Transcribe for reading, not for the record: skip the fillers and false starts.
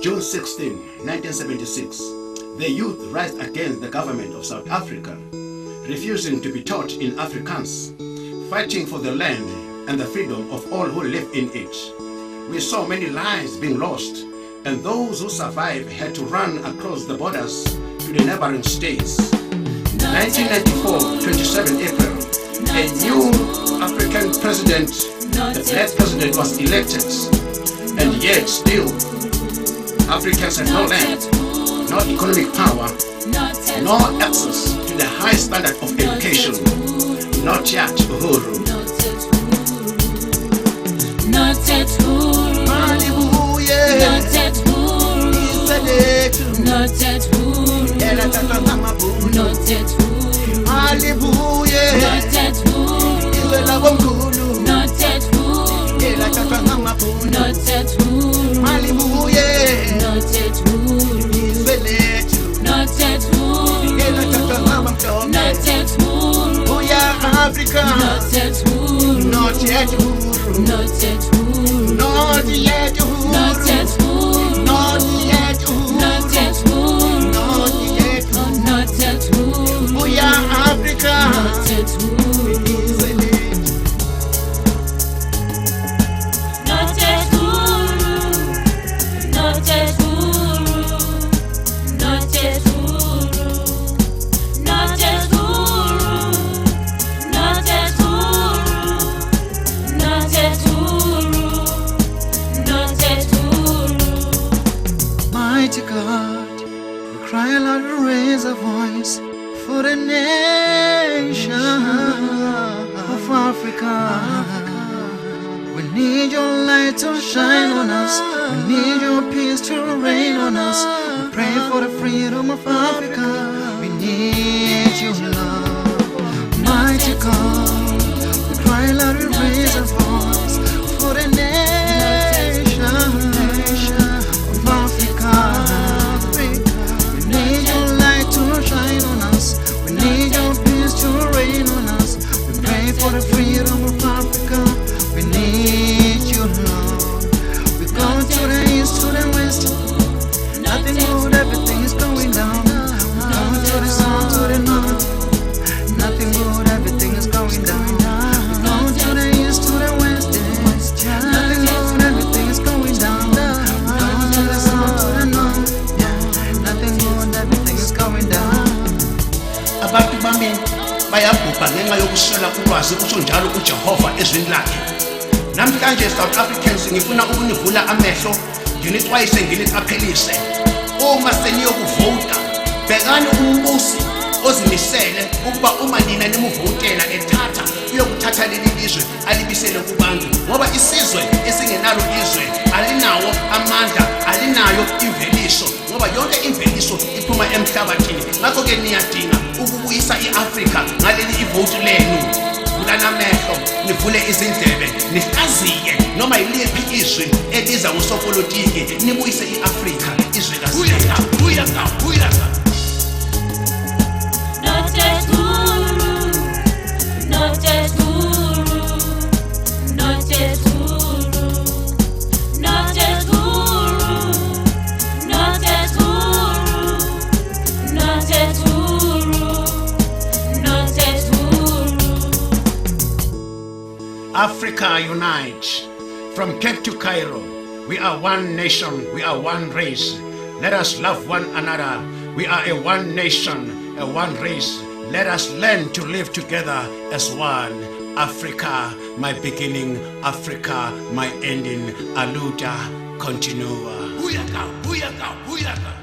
June 16, 1976, the youth rise against the government of South Africa, refusing to be taught in Afrikaans, fighting for the land and the freedom of all who live in it. We saw many lives being lost, and those who survived had to run across the borders to the neighboring states. 1994, 27 April, a new African president, the black president, was elected, and yet still Africans have no land, no economic power, no access to the high standard of education. Not yet Uhuru. Not yet Uhuru. Not yet Uhuru. Not yet Uhuru. Not yet Uhuru. Not yet Uhuru. Not yet Uhuru. Not yet Uhuru. Not yet Uhuru. Not yet Uhuru. Not yet Uhuru. Not yet Uhuru. Africa. Not yet Uhuru. Not yet Uhuru. Not yet Uhuru. Not yet Uhuru. Not yet Uhuru. Not yet Uhuru. Not yet Uhuru. Not yet Uhuru. Not yet Uhuru. We are Africa. Not yet Uhuru. Not yet Uhuru. Not yet Uhuru. Not yet Uhuru. Not yet Uhuru. Not yet Uhuru. Not yet Uhuru. Not yet Uhuru. Mighty God, we cry aloud and raise a voice for the nation of Africa. We need your light to shine on us. We need your peace to reign on us. We pray for the freedom of Africa. We need your love. Mighty God, we cry aloud and raise a voice for the nation of Africa. We need your light to shine on us. We need your peace to reign on us. We pray for the freedom of Africa. We need your love. We go to the east, to the west. Nothing good, everything is going down. We go to the south, to the north. Nothing good, everything is going down. We go to the east, to the west. Nothing good, everything is going down. We go to the south, to the north. Nothing good, everything is going down. Abantu bami bayabhubha ngenxa yokuswela ulwazi kusho njalo uJehova ezwini lakhe. Namhlanje South Africans ngifuna ukunivula amehlo, nginixwayise nginiqaphelise. Uma seniyokuvota, bhekani umbusi ozimisele ukuba uma nina nimuvotela ethatha uyokuthatha leli lizwe alibisele kubantu, ngoba isizwe esingenalo izwe alinawo amandla, alinayo imveliso, ngoba yonke imveliso iphuma emhlabathini. Ngakho ke niyadinga ukubuyisa iAfrica ngaleli ivoti lenu. Vulani amehlo, nivule izindlebe, nihlaziye noma yiliphi izwe eliza ngosopolitiki, nibuyise iAfrica izwe kaSithembu. Not yet Uhuru. Not yet Uhuru. Not yet Uhuru. Not yet Uhuru. Not yet Uhuru. Not yet Uhuru. Not yet Uhuru. Africa unite. From Cape to Cairo, we are one nation, we are one race. Let us love one another. We are a one nation, a one race. Let us learn to live together as one. Africa, my beginning, Africa, my ending. Aluta, continua. Buyaka, buyaka, buyaka.